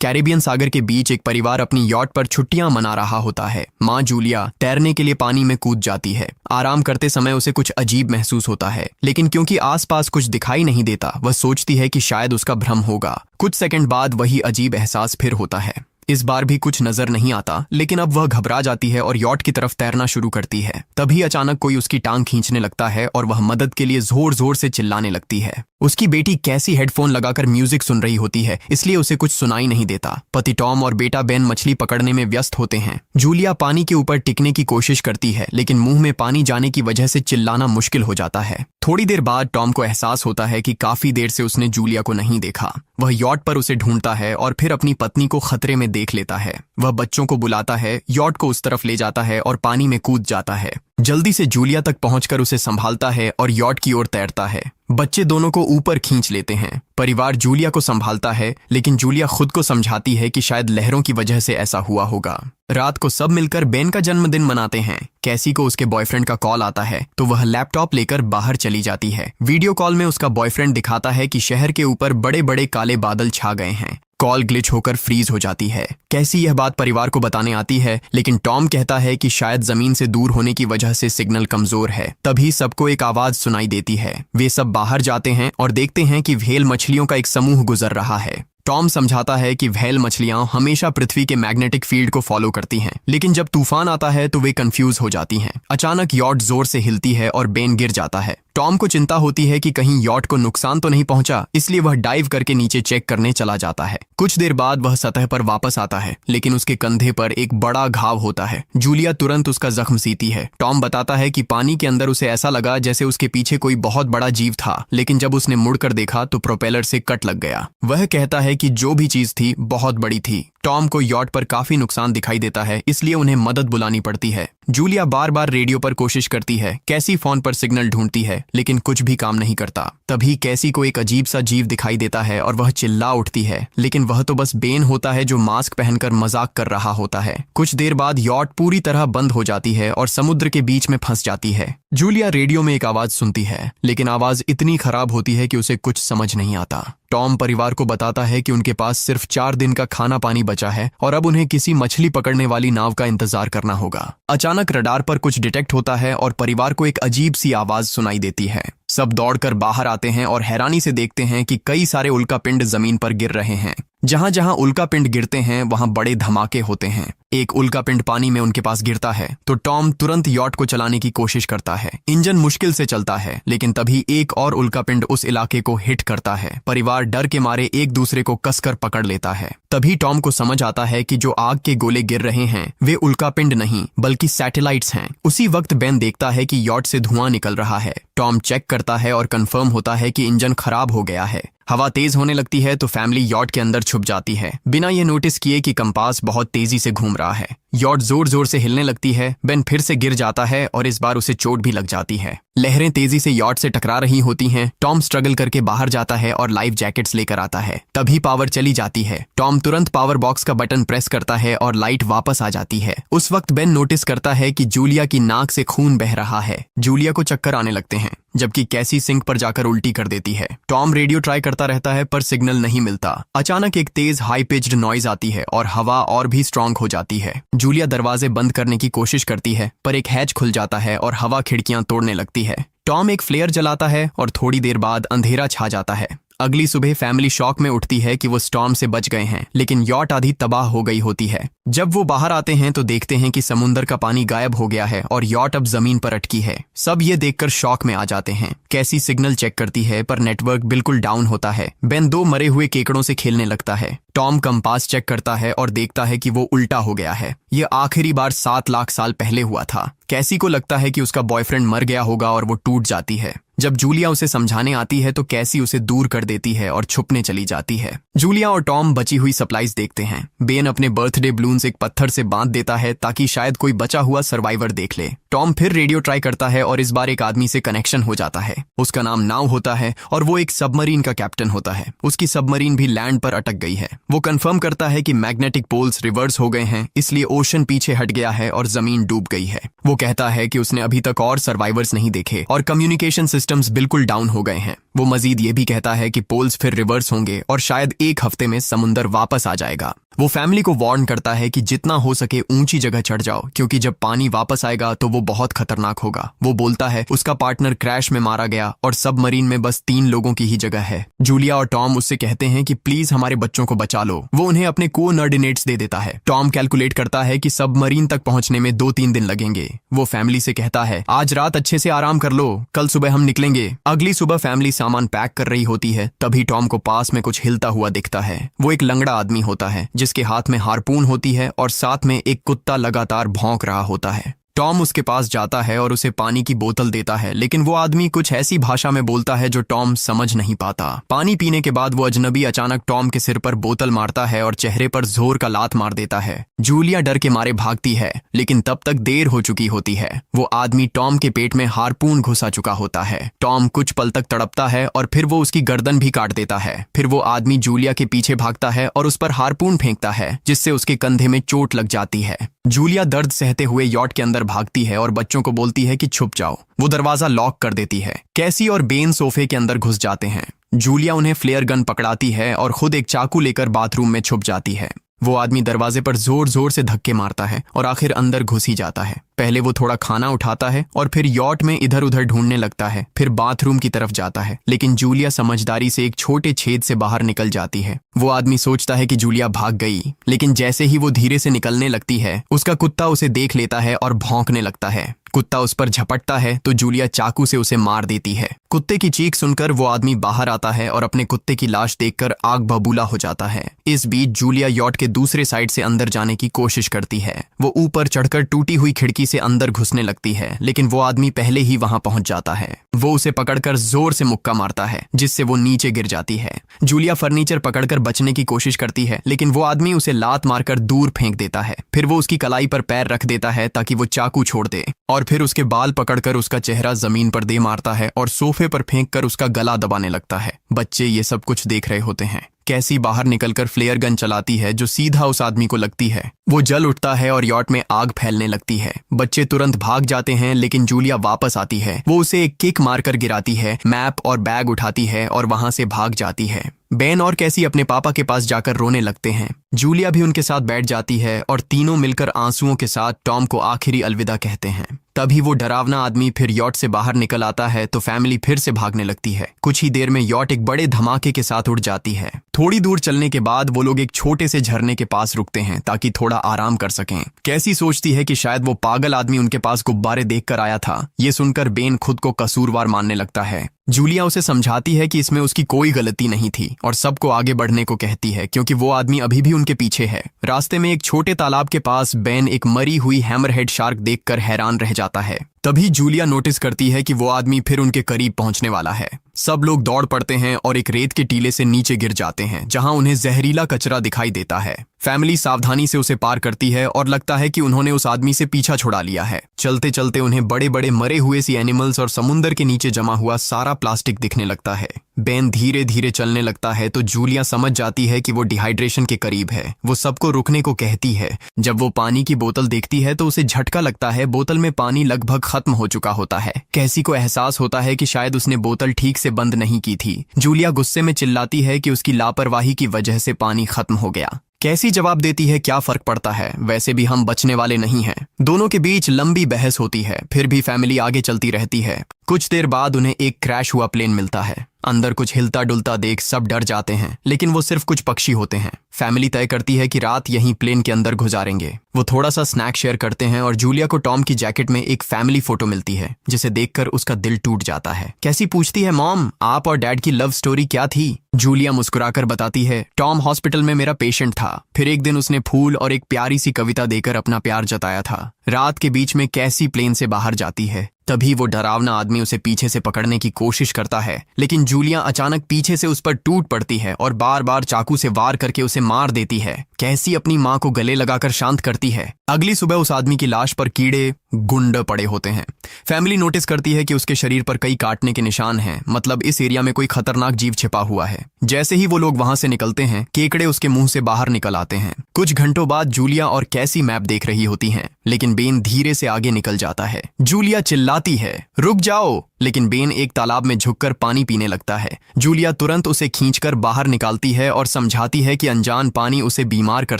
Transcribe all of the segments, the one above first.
Caribbean सागर के बीच एक परिवार अपनी यॉट पर छुट्टियां मना रहा होता है। माँ जूलिया तैरने के लिए पानी में कूद जाती है। आराम करते समय उसे कुछ अजीब महसूस होता है, लेकिन क्योंकि आसपास कुछ दिखाई नहीं देता, वह सोचती है कि शायद उसका भ्रम होगा। कुछ सेकंड बाद वही अजीब एहसास फिर होता है। इस बार भी कुछ नजर नहीं आता, लेकिन अब वह घबरा जाती है और यॉट की तरफ तैरना शुरू करती है। तभी अचानक कोई उसकी टांग खींचने लगता है और वह मदद के लिए जोर जोर से चिल्लाने लगती है। उसकी बेटी कैसी हेडफोन लगाकर म्यूजिक सुन रही होती है, इसलिए उसे कुछ सुनाई नहीं देता। पति टॉम और बेटा बेन मछली पकड़ने में व्यस्त होते हैं। जूलिया पानी के ऊपर टिकने की कोशिश करती है, लेकिन मुंह में पानी जाने की वजह से चिल्लाना मुश्किल हो जाता है। थोड़ी देर बाद टॉम को एहसास होता है कि काफी देर से उसने जूलिया को नहीं देखा। वह यॉट पर उसे ढूंढता है और फिर अपनी पत्नी को खतरे में देख लेता है। वह बच्चों को बुलाता है, यॉट को उस तरफ ले जाता है और पानी में कूद जाता है। जल्दी से जूलिया तक पहुंचकर उसे संभालता है और यॉट की ओर तैरता है। बच्चे दोनों को ऊपर खींच लेते हैं। परिवार जूलिया को संभालता है, लेकिन जूलिया खुद को समझाती है कि शायद लहरों की वजह से ऐसा हुआ होगा। रात को सब मिलकर बेन का जन्मदिन मनाते हैं। कैसी को उसके बॉयफ्रेंड का कॉल आता है, तो वह लैपटॉप लेकर बाहर चली जाती है। वीडियो कॉल में उसका बॉयफ्रेंड दिखाता है कि शहर के ऊपर बड़े बड़े काले बादल छा गए हैं। कॉल ग्लिच होकर फ्रीज हो जाती है। कैसी यह बात परिवार को बताने आती है, लेकिन टॉम कहता है कि शायद जमीन से दूर होने की वजह से सिग्नल कमजोर है। तभी सबको एक आवाज सुनाई देती है। वे सब बाहर जाते हैं और देखते हैं कि व्हेल मछलियों का एक समूह गुजर रहा है। टॉम समझाता है कि व्हेल मछलियां हमेशा पृथ्वी के मैग्नेटिक फील्ड को फॉलो करती हैं, लेकिन जब तूफान आता है तो वे कंफ्यूज हो जाती हैं। अचानक यॉट जोर से हिलती है और बेन गिर जाता है। टॉम को चिंता होती है कि कहीं यॉट को नुकसान तो नहीं पहुंचा, इसलिए वह डाइव करके नीचे चेक करने चला जाता है। कुछ देर बाद वह सतह पर वापस आता है, लेकिन उसके कंधे पर एक बड़ा घाव होता है। जूलिया तुरंत उसका जख्म सीती है। टॉम बताता है कि पानी के अंदर उसे ऐसा लगा जैसे उसके पीछे कोई बहुत बड़ा जीव था, लेकिन जब उसने मुड़कर देखा तो प्रोपेलर से कट लग गया। वह कहता है कि जो भी चीज थी बहुत बड़ी थी। टॉम को यॉट पर काफी नुकसान दिखाई देता है, इसलिए उन्हें मदद बुलानी पड़ती है। जूलिया बार बार रेडियो पर कोशिश करती है। कैसी फोन पर सिग्नल ढूंढती है, लेकिन कुछ भी काम नहीं करता। तभी कैसी को एक अजीब सा जीव दिखाई देता है और वह चिल्ला उठती है, लेकिन वह तो बस बेन होता है जो मास्क पहनकर मजाक कर रहा होता है। कुछ देर बाद यॉट पूरी तरह बंद हो जाती है और समुद्र के बीच में फंस जाती है। जूलिया रेडियो में एक आवाज सुनती है, लेकिन आवाज इतनी खराब होती है कि उसे कुछ समझ नहीं आता। टॉम परिवार को बताता है कि उनके पास सिर्फ 4 दिन का खाना पानी बचा है और अब उन्हें किसी मछली पकड़ने वाली नाव का इंतजार करना होगा। अचानक रडार पर कुछ डिटेक्ट होता है और परिवार को एक अजीब सी आवाज सुनाई देती है। सब दौड़कर बाहर आते हैं और हैरानी से देखते हैं कि कई सारे उल्कापिंड जमीन पर गिर रहे हैं। जहां जहां उल्कापिंड गिरते हैं वहां बड़े धमाके होते हैं। एक उल्कापिंड पानी में उनके पास गिरता है तो टॉम तुरंत यॉट को चलाने की कोशिश करता है। इंजन मुश्किल से चलता है, लेकिन तभी एक और उल्कापिंड उस इलाके को हिट करता है। परिवार डर के मारे एक दूसरे को कसकर पकड़ लेता है। तभी टॉम को समझ आता है कि जो आग के गोले गिर रहे हैं वे उल्कापिंड नहीं बल्कि सैटेलाइट्स हैं। उसी वक्त बेन देखता है कि यॉट से धुआं निकल रहा है। टॉम चेक करता है और कंफर्म होता है कि इंजन खराब हो गया है। हवा तेज होने लगती है तो फैमिली यॉट के अंदर छुप जाती है, बिना ये नोटिस किए कि कंपास बहुत तेजी से घूम रहा है। यॉट जोर जोर से हिलने लगती है। बेन फिर से गिर जाता है और इस बार उसे चोट भी लग जाती है। लहरें तेजी से यॉट से टकरा रही होती हैं। टॉम स्ट्रगल करके बाहर जाता है और लाइफ जैकेट्स लेकर आता है। तभी पावर चली जाती है। टॉम तुरंत पावर बॉक्स का बटन प्रेस करता है और लाइट वापस आ जाती है। उस वक्त बेन नोटिस करता है कि जूलिया की नाक से खून बह रहा है। जूलिया को चक्कर आने लगते हैं, जबकि कैसी सिंक पर जाकर उल्टी कर देती है। टॉम रेडियो ट्राई करता रहता है पर सिग्नल नहीं मिलता। अचानक एक तेज हाई पिच्ड नॉइज आती है और हवा और भी स्ट्रांग हो जाती है। जूलिया दरवाजे बंद करने की कोशिश करती है, पर एक हैच खुल जाता है और हवा खिड़कियां तोड़ने लगती है। टॉम एक फ्लेयर जलाता है और थोड़ी देर बाद अंधेरा छा जाता है। अगली सुबह फैमिली शॉक में उठती है कि वो स्टॉर्म से बच गए हैं, लेकिन यॉट आधी तबाह हो गई होती है। जब वो बाहर आते हैं तो देखते हैं कि समुद्र का पानी गायब हो गया है और यॉट अब जमीन पर अटकी है। सब ये देखकर शॉक में आ जाते हैं। कैसी सिग्नल चेक करती है पर नेटवर्क बिल्कुल डाउन होता है। बेन 2 मरे हुए केकड़ों से खेलने लगता है। टॉम कंपास चेक करता है और देखता है कि वो उल्टा हो गया है। ये आखिरी बार 7 लाख साल पहले हुआ था। कैसी को लगता है कि उसका बॉयफ्रेंड मर गया होगा और वो टूट जाती है। जब जूलिया उसे समझाने आती है तो कैसी उसे दूर कर देती है और छुपने चली जाती है। जूलिया और टॉम बची हुई सप्लाईज देखते हैं। बेन अपने बर्थडे बलून्स एक पत्थर से बांध देता है ताकि शायद कोई बचा हुआ सर्वाइवर देख ले। टॉम फिर रेडियो ट्राई करता है और इस बार एक आदमी से कनेक्शन हो जाता है। उसका नाम नाव होता है और वो एक सबमरीन का कैप्टन होता है। उसकी सबमरीन भी लैंड पर अटक गई है। वो कंफर्म करता है कि मैग्नेटिक पोल्स रिवर्स हो गए हैं, इसलिए ओशन पीछे हट गया है और जमीन डूब गई है। वो वो कहता है कि उसने अभी तक और सर्वाइवर्स नहीं देखे और कम्युनिकेशन सिस्टम्स बिल्कुल डाउन हो गए हैं। वो मजीद ये भी कहता है कि पोल्स फिर रिवर्स होंगे और शायद एक हफ्ते में समुंदर वापस आ जाएगा। वो फैमिली को वार्न करता है कि जितना हो सके ऊंची जगह चढ़ जाओ, क्योंकि जब पानी वापस आएगा तो वो बहुत खतरनाक होगा। वो बोलता है उसका पार्टनर क्रैश में मारा गया और सबमरीन में बस 3 लोगों की ही जगह है। जूलिया और टॉम उससे कहते हैं कि प्लीज हमारे बच्चों को बचा लो। वो उन्हें अपने कोऑर्डिनेट्स दे देता है। टॉम कैलकुलेट करता है कि सबमरीन तक पहुंचने में 2-3 दिन लगेंगे। वो फैमिली से कहता है आज रात अच्छे से आराम कर लो, कल सुबह हम निकलेंगे। अगली सुबह फैमिली सामान पैक कर रही होती है, तभी टॉम को पास में कुछ हिलता हुआ दिखता है। वो एक लंगड़ा आदमी होता है जिसके हाथ में हार्पून होती है और साथ में एक कुत्ता लगातार भौंक रहा होता है। टॉम उसके पास जाता है और उसे पानी की बोतल देता है, लेकिन वो आदमी कुछ ऐसी भाषा में बोलता है जो टॉम समझ नहीं पाता। पानी पीने के बाद वो अजनबी अचानक टॉम के सिर पर बोतल मारता है और चेहरे पर जोर का लात मार देता है। जूलिया डर के मारे भागती है, लेकिन तब तक देर हो चुकी होती है। वो आदमी टॉम के पेट में हार्पून घुसा चुका होता है। टॉम कुछ पल तक तड़पता है और फिर वो उसकी गर्दन भी काट देता है। फिर वो आदमी जूलिया के पीछे भागता है और उस पर हार्पून फेंकता है, जिससे उसके कंधे में चोट लग जाती है। जूलिया दर्द सहते हुए यॉट के अंदर भागती है और बच्चों को बोलती है कि छुप जाओ। वो दरवाजा लॉक कर देती है। कैसी और बेन सोफे के अंदर घुस जाते हैं। जूलिया उन्हें फ्लेयर गन पकड़ाती है और खुद एक चाकू लेकर बाथरूम में छुप जाती है। वो आदमी दरवाजे पर जोर जोर से धक्के मारता है और आखिर अंदर घुस ही जाता है। पहले वो थोड़ा खाना उठाता है और फिर यॉट में इधर उधर ढूंढने लगता है, फिर बाथरूम की तरफ जाता है, लेकिन जूलिया समझदारी से एक छोटे छेद से बाहर निकल जाती है। वो आदमी सोचता है कि जूलिया भाग गई, लेकिन जैसे ही वो धीरे से निकलने लगती है, उसका कुत्ता उसे देख लेता है और भौंकने लगता है। कुत्ता उस पर झपटता है तो जूलिया चाकू से उसे मार देती है। कुत्ते की चीख सुनकर वो आदमी बाहर आता है और अपने कुत्ते की लाश देखकर आग बबूला हो जाता है। इस बीच जूलिया यॉट के दूसरे साइड से अंदर जाने की कोशिश करती है। वो ऊपर चढ़कर टूटी हुई खिड़की से अंदर घुसने लगती है, लेकिन वो आदमी पहले ही वहां पहुंच जाता है। वो उसे पकड़कर जोर से मुक्का मारता है, जिससे वो नीचे गिर जाती है। जूलिया फर्नीचर पकड़कर बचने की कोशिश करती है, लेकिन वो आदमी उसे लात मारकर दूर फेंक देता है। फिर वो उसकी कलाई पर पैर रख देता है ताकि वो चाकू छोड़ दे, और फिर उसके बाल पकड़कर उसका चेहरा जमीन पर दे मारता है और सोफे पर फेंककर उसका गला दबाने लगता है। बच्चे ये सब कुछ देख रहे होते हैं। कैसी बाहर निकलकर फ्लेयर गन चलाती है जो सीधा उस आदमी को लगती है। वो जल उठता है और यॉट में आग फैलने लगती है। बच्चे तुरंत भाग जाते हैं, लेकिन जूलिया वापस आती है। वो उसे एक किक मारकर गिराती है, मैप और बैग उठाती है और वहां से भाग जाती है। बेन और कैसी अपने पापा के पास जाकर रोने लगते हैं। जूलिया भी उनके साथ बैठ जाती है और तीनों मिलकर आंसुओं के साथ टॉम को आखिरी अलविदा कहते हैं। तभी वो डरावना आदमी फिर यॉट से बाहर निकल आता है तो फैमिली फिर से भागने लगती है। कुछ ही देर में यॉट एक बड़े धमाके के साथ उड़ जाती है। थोड़ी दूर चलने के बाद वो लोग एक छोटे से झरने के पास रुकते हैं ताकि थोड़ा आराम कर सकें। कैसी सोचती है कि शायद वो पागल आदमी उनके पास गुब्बारे देखकर आया था। ये सुनकर बेन खुद को कसूरवार मानने लगता है। जूलिया उसे समझाती है कि इसमें उसकी कोई गलती नहीं थी और सबको आगे बढ़ने को कहती है, क्योंकि वो आदमी अभी भी उनके पीछे है। रास्ते में एक छोटे तालाब के पास बेन एक मरी हुई हैमरहेड शार्क देखकर हैरान रह जाता है। तभी जूलिया नोटिस करती है कि वो आदमी फिर उनके करीब पहुंचने वाला है। सब लोग दौड़ पड़ते हैं और एक रेत के टीले से नीचे गिर जाते हैं, जहां उन्हें जहरीला कचरा दिखाई देता है। फैमिली सावधानी से उसे पार करती है और लगता है कि उन्होंने उस आदमी से पीछा छुड़ा लिया है। चलते चलते उन्हें बड़े बड़े मरे हुए सी एनिमल्स और समुंदर के नीचे जमा हुआ सारा प्लास्टिक दिखने लगता है। बेन धीरे धीरे चलने लगता है तो जूलिया समझ जाती है कि वो डिहाइड्रेशन के करीब है। वो सबको रुकने को कहती है। जब वो पानी की बोतल देखती है तो उसे झटका लगता है। बोतल में पानी लगभग खत्म हो चुका होता है। कैसी को एहसास होता है कि शायद उसने बोतल ठीक से बंद नहीं की थी। जूलिया गुस्से में चिल्लाती है कि उसकी लापरवाही की वजह से पानी खत्म हो गया। कैसी जवाब देती है, क्या फर्क पड़ता है, वैसे भी हम बचने वाले नहीं हैं। दोनों के बीच लंबी बहस होती है, फिर भी फैमिली आगे चलती रहती है। कुछ देर बाद उन्हें एक क्रैश हुआ प्लेन मिलता है। अंदर कुछ हिलता डुलता देख सब डर जाते हैं, लेकिन वो सिर्फ कुछ पक्षी होते हैं। फैमिली तय करती है कि रात यहीं प्लेन के अंदर गुजारेंगे। वो थोड़ा सा स्नैक शेयर करते हैं और जूलिया को टॉम की जैकेट में एक फैमिली फोटो मिलती है, जिसे देखकर उसका दिल टूट जाता है। कैसी पूछती है, मॉम आप और डैड की लव स्टोरी क्या थी? जूलिया मुस्कुराकर बताती है, टॉम हॉस्पिटल में मेरा पेशेंट था। फिर एक दिन उसने फूल और एक प्यारी सी कविता देकर अपना प्यार जताया था। रात के बीच में कैसी प्लेन से बाहर जाती है। तभी वो डरावना आदमी उसे पीछे से पकड़ने की कोशिश करता है, लेकिन जूलिया अचानक पीछे से उस पर टूट पड़ती है और बार बार चाकू से वार करके उसे मार देती है। कैसी अपनी माँ को गले लगाकर शांत करती है। अगली सुबह उस आदमी की लाश पर कीड़े गुंड पड़े होते हैं। फैमिली नोटिस करती है कि उसके शरीर पर कई काटने के निशान हैं, मतलब इस एरिया में कोई खतरनाक जीव छिपा हुआ है। जैसे ही वो लोग वहां से निकलते हैं, केकड़े उसके मुंह से बाहर निकल आते हैं। कुछ घंटों बाद जूलिया और कैसी मैप देख रही होती हैं, लेकिन बेन धीरे से आगे निकल जाता है। जूलिया चिल्लाती है, रुक जाओ, लेकिन बेन एक तालाब में झुककर पानी पीने लगता है। जूलिया तुरंत उसे खींचकर बाहर निकालती है और समझाती है कि अनजान पानी उसे बीमार कर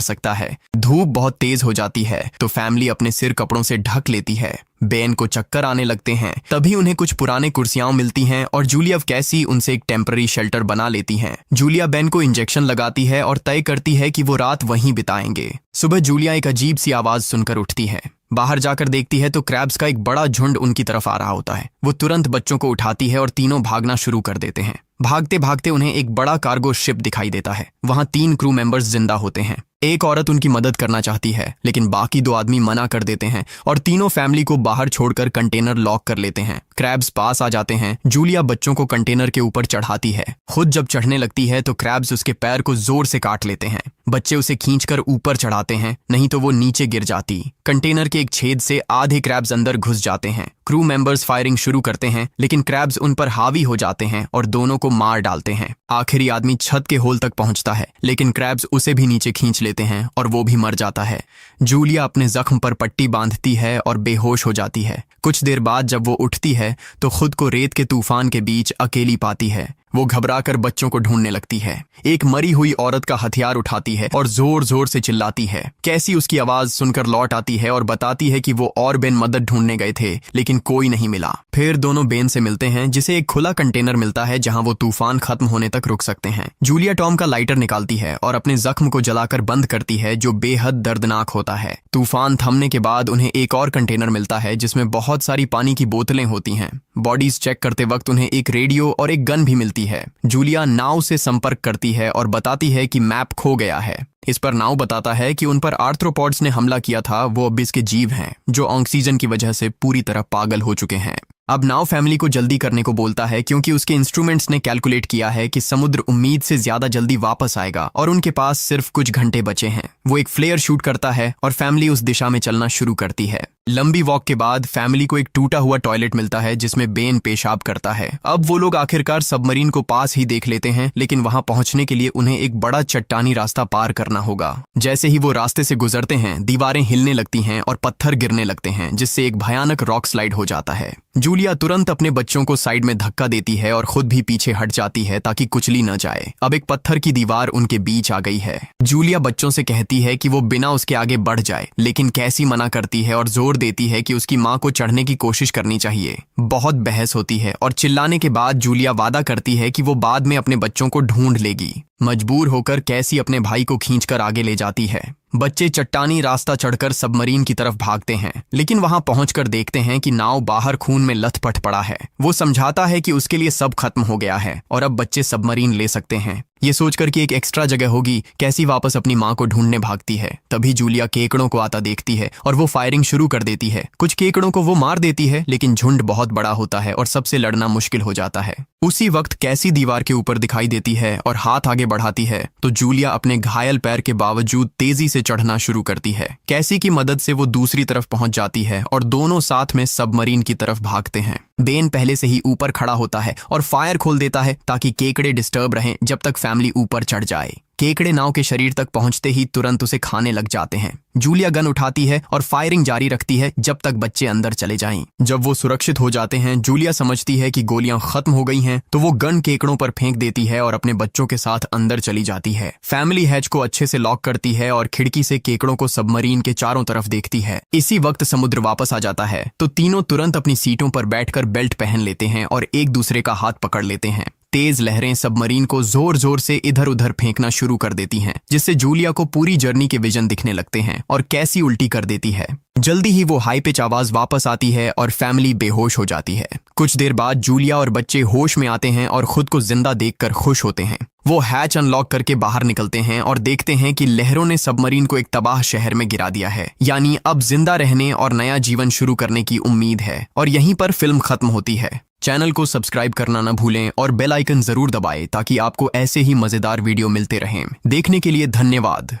सकता है। धूप बहुत तेज हो जाती है तो फैमिली अपने सिर कपड़ों से ढक लेती है। बेन को चक्कर आने लगते हैं। तभी उन्हें कुछ पुराने कुर्सियां मिलती हैं और जूलिया कैसी उनसे एक टेम्पररी शेल्टर बना लेती हैं। जूलिया बेन को इंजेक्शन लगाती है और तय करती है कि वो रात वहीं बिताएंगे। सुबह जूलिया एक अजीब सी आवाज सुनकर उठती है। बाहर जाकर देखती है तो क्रैब्स का एक बड़ा झुंड उनकी तरफ आ रहा होता है। वो तुरंत बच्चों को उठाती है और तीनों भागना शुरू कर देते हैं। भागते भागते उन्हें एक बड़ा कार्गो शिप दिखाई देता है। वहां 3 क्रू मेंबर्स जिंदा होते हैं। एक औरत उनकी मदद करना चाहती है, लेकिन बाकी 2 आदमी मना कर देते हैं और तीनों फैमिली को बाहर छोड़कर कंटेनर लॉक कर लेते हैं। क्रैब्स पास आ जाते हैं। जूलिया बच्चों को कंटेनर के ऊपर चढ़ाती है। खुद जब चढ़ने लगती है तो क्रैब्स उसके पैर को जोर से काट लेते हैं। बच्चे उसे खींचकर ऊपर चढ़ाते हैं, नहीं तो वो नीचे गिर जाती। कंटेनर के एक छेद से आधे क्रैब्स अंदर घुस जाते हैं। क्रू मेंबर्स फायरिंग शुरू करते हैं, लेकिन क्रैब्स उन पर हावी हो जाते हैं और दोनों को मार डालते हैं। आखिरी आदमी छत के होल तक पहुंचता है, लेकिन क्रैब्स उसे भी नीचे खींच लेते हैं और वो भी मर जाता है। जूलिया अपने जख्म पर पट्टी बांधती है और बेहोश हो जाती है। कुछ देर बाद जब वो उठती है तो खुद को रेत के तूफान के बीच अकेली पाती है। वो घबराकर बच्चों को ढूंढने लगती है। एक मरी हुई औरत का हथियार उठाती है और जोर जोर से चिल्लाती है। कैसी उसकी आवाज सुनकर लौट आती है और बताती है कि वो और बेन मदद ढूंढने गए थे, लेकिन कोई नहीं मिला। फिर दोनों बेन से मिलते हैं, जिसे एक खुला कंटेनर मिलता है जहां वो तूफान खत्म होने तक रुक सकते हैं। जूलिया टॉम का लाइटर निकालती है और अपने जख्म को जलाकर बंद करती है, जो बेहद दर्दनाक होता है। तूफान थमने के बाद उन्हें एक और कंटेनर मिलता है जिसमें बहुत सारी पानी की बोतलें होती हैं। बॉडीज चेक करते वक्त उन्हें एक रेडियो और एक गन भी मिलती है। जूलिया नाव से संपर्क करती है और बताती है कि मैप खो गया है। इस पर नाव बताता है कि उन पर आर्थ्रोपॉड्स ने हमला किया था। वो अब इसके जीव हैं, जो ऑक्सीजन की वजह से पूरी तरह पागल हो चुके हैं। अब नाव फैमिली को जल्दी करने को बोलता है, क्योंकि उसके इंस्ट्रूमेंट्स ने कैलकुलेट किया है कि समुद्र उम्मीद से ज्यादा जल्दी वापस आएगा और उनके पास सिर्फ कुछ घंटे बचे हैं। वो एक फ्लेयर शूट करता है और फैमिली उस दिशा में चलना शुरू करती है। लंबी वॉक के बाद फैमिली को एक टूटा हुआ टॉयलेट मिलता है जिसमें बेन पेशाब करता है। अब वो लोग आखिरकार सबमरीन को पास ही देख लेते हैं, लेकिन वहां पहुंचने के लिए उन्हें एक बड़ा चट्टानी रास्ता पार करना होगा। जैसे ही वो रास्ते से गुजरते हैं, दीवारें हिलने लगती हैं और पत्थर गिरने लगते हैं, जिससे एक भयानक रॉक स्लाइड हो जाता है। जूलिया तुरंत अपने बच्चों को साइड में धक्का देती है और खुद भी पीछे हट जाती है ताकि कुचली न जाए। अब एक पत्थर की दीवार उनके बीच आ गई है। जूलिया बच्चों से कहती है कि वो बिना उसके आगे बढ़ जाए, लेकिन कैसी मना करती है और जोर देती है कि उसकी मां को चढ़ने की कोशिश करनी चाहिए। बहुत बहस होती है और चिल्लाने के बाद जूलिया वादा करती है कि वो बाद में अपने बच्चों को ढूंढ लेगी। मजबूर होकर कैसी अपने भाई को खींचकर आगे ले जाती है। बच्चे चट्टानी रास्ता चढ़कर सबमरीन की तरफ भागते हैं, लेकिन वहां पहुंचकर देखते हैं कि नाव बाहर खून में लथपथ पड़ा है। वो समझाता है कि उसके लिए सब खत्म हो गया है और अब बच्चे सबमरीन ले सकते हैं। ये सोचकर कि एक एक्स्ट्रा जगह होगी, कैसी वापस अपनी मां को ढूंढने भागती है। तभी जूलिया केकड़ों को आता देखती है और वो फायरिंग शुरू कर देती है। कुछ केकड़ों को वो मार देती है, लेकिन झुंड बहुत बड़ा होता है और सबसे लड़ना मुश्किल हो जाता है। उसी वक्त कैसी दीवार के ऊपर दिखाई देती है और हाथ आगे बढ़ाती है तो जूलिया अपने घायल पैर के बावजूद तेजी से चढ़ना शुरू करती है। कैसी की मदद से वो दूसरी तरफ पहुंच जाती है और दोनों साथ में सबमरीन की तरफ भागते हैं। बेन पहले से ही ऊपर खड़ा होता है और फायर खोल देता है ताकि केकड़े डिस्टर्ब रहें जब तक फैमिली ऊपर चढ़ जाए। केकड़े नाव के शरीर तक पहुंचते ही तुरंत उसे खाने लग जाते हैं। जूलिया गन उठाती है और फायरिंग जारी रखती है जब तक बच्चे अंदर चले जाएं। जब वो सुरक्षित हो जाते हैं, जूलिया समझती है कि गोलियां खत्म हो गई हैं, तो वो गन केकड़ों पर फेंक देती है और अपने बच्चों के साथ अंदर चली जाती है। फैमिली हैच को अच्छे से लॉक करती है और खिड़की से केकड़ों को सबमरीन के चारों तरफ देखती है। इसी वक्त समुद्र वापस आ जाता है तो तीनों तुरंत अपनी सीटों पर बैठकर बेल्ट पहन लेते हैं और एक दूसरे का हाथ पकड़ लेते हैं। तेज लहरें सबमरीन को जोर जोर से इधर उधर फेंकना शुरू कर देती हैं, जिससे जूलिया को पूरी जर्नी के विजन दिखने लगते हैं और कैसी उल्टी कर देती है। जल्दी ही वो हाई पिच आवाज वापस आती है और फैमिली बेहोश हो जाती है। कुछ देर बाद जूलिया और बच्चे होश में आते हैं और खुद को जिंदा देखकर खुश होते हैं। वो हैच अनलॉक करके बाहर निकलते हैं और देखते हैं कि लहरों ने सबमरीन को एक तबाह शहर में गिरा दिया है। यानी अब जिंदा रहने और नया जीवन शुरू करने की उम्मीद है। और यहीं पर फिल्म खत्म होती है। चैनल को सब्सक्राइब करना न भूलें और बेल आइकन जरूर दबाएं ताकि आपको ऐसे ही मजेदार वीडियो मिलते रहें। देखने के लिए धन्यवाद।